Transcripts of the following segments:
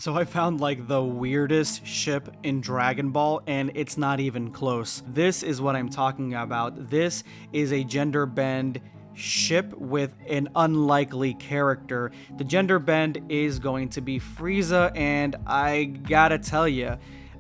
So I found like the weirdest ship in Dragon Ball, and it's not even close. This is what I'm talking about. This is a gender bend ship with an unlikely character. The gender bend is going to be Frieza, and I gotta tell you,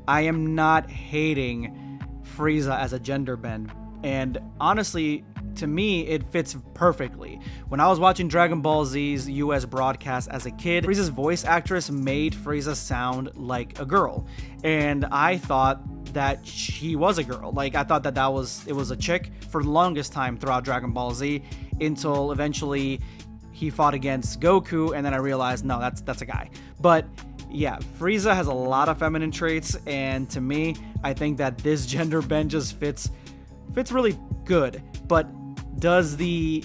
I am not hating Frieza as a gender bend. And honestly, to me, it fits perfectly. When I was watching Dragon Ball Z's US broadcast as a kid, Frieza's voice actress made Frieza sound like a girl. And I thought that she was a girl. Like, I thought that it was a chick for the longest time throughout Dragon Ball Z, until eventually he fought against Goku, and then I realized, no, that's a guy. But yeah, Frieza has a lot of feminine traits, and to me, I think that this gender bend just fits really good. But does the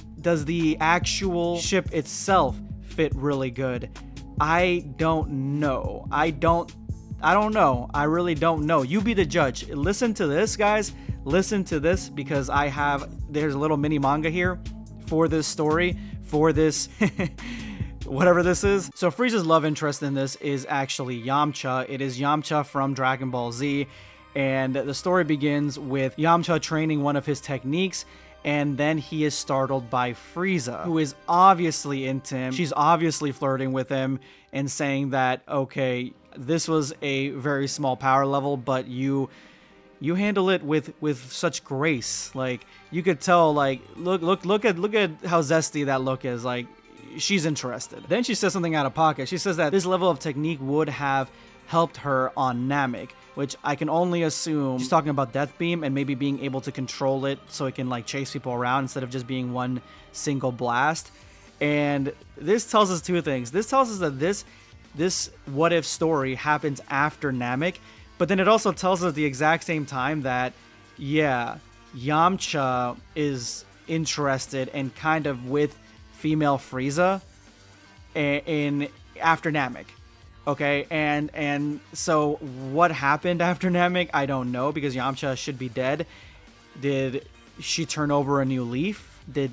actual ship itself fit really good? I don't know. I don't know. I really don't know. You be the judge. Listen to this, guys. Listen to this, because there's a little mini manga here for this story, for this whatever this is. So Frieza's love interest in this is actually Yamcha. It is Yamcha from Dragon Ball Z, and the story begins with Yamcha training one of his techniques, and then he is startled by Frieza, who is obviously into him. She's obviously flirting with him and saying that, okay, this was a very small power level, but you handle it with such grace. Like, you could tell, like, look at how zesty that look is. Like, she's interested. Then she says something out of pocket. She says that this level of technique would have helped her on Namek, which I can only assume she's talking about Death Beam and maybe being able to control it so it can like chase people around instead of just being one single blast. And this tells us two things. This tells us that this what if story happens after Namek, but then it also tells us at the exact same time that, yeah, Yamcha is interested and kind of with female Frieza in after Namek. Okay, and so what happened after Namek, I don't know, because Yamcha should be dead. Did she turn over a new leaf? Did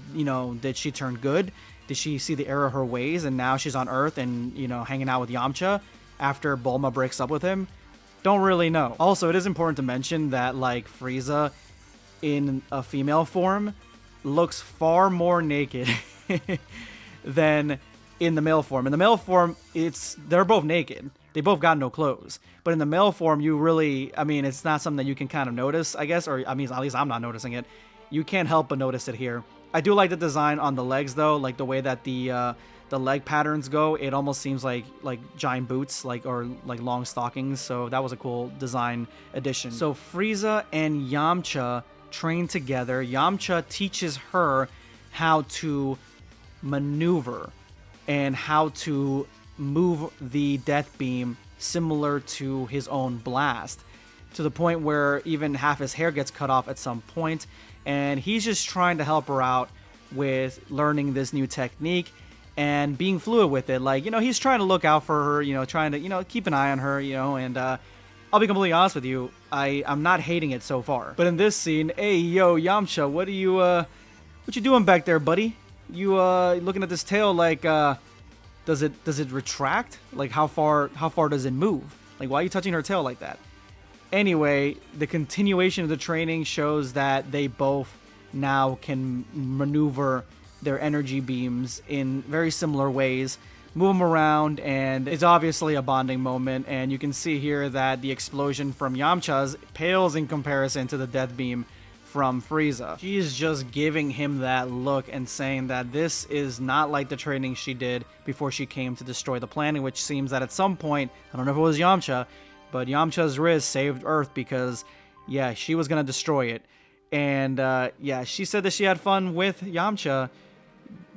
she turn good? Did she see the error of her ways and now she's on Earth and, hanging out with Yamcha after Bulma breaks up with him? Don't really know. Also, it is important to mention that, like, Frieza in a female form looks far more naked than in the male form. In the male form, they're both naked. They both got no clothes. But in the male form, it's not something that you can kind of notice, I guess, or at least I'm not noticing it. You can't help but notice it here. I do like the design on the legs, though, like the way that the leg patterns go. It almost seems like giant boots, or long stockings. So that was a cool design addition. So Frieza and Yamcha train together. Yamcha teaches her how to maneuver and how to move the Death Beam similar to his own blast, to the point where even half his hair gets cut off at some point, and he's just trying to help her out with learning this new technique and being fluid with it. Like, he's trying to look out for her, trying to, keep an eye on her, and I'll be completely honest with you, I'm not hating it so far. But in this scene, hey, yo, Yamcha, what you doing back there, buddy? You looking at this tail like does it retract? Like, how far does it move? Like, why are you touching her tail like that? Anyway, the continuation of the training shows that they both now can maneuver their energy beams in very similar ways, move them around, and it's obviously a bonding moment. And you can see here that the explosion from Yamcha's pales in comparison to the Death Beam from Frieza. She's just giving him that look and saying that this is not like the training she did before she came to destroy the planet, which seems that at some point, I don't know if it was Yamcha, but Yamcha's Riz saved Earth because, yeah, she was going to destroy it. And, yeah, she said that she had fun with Yamcha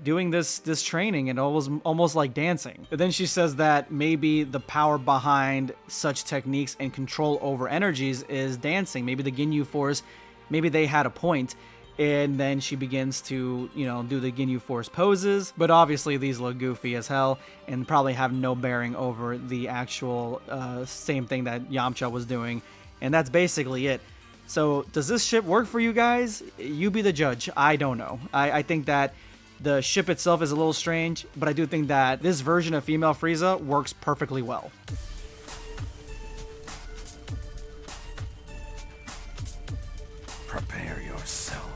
doing this training, and it was almost like dancing. But then she says that maybe the power behind such techniques and control over energies is dancing. Maybe the Ginyu Force, maybe they had a point. And then she begins to, do the Ginyu Force poses. But obviously these look goofy as hell and probably have no bearing over the actual same thing that Yamcha was doing. And that's basically it. So does this ship work for you guys? You be the judge. I don't know. I think that the ship itself is a little strange, but I do think that this version of female Frieza works perfectly well. yourself.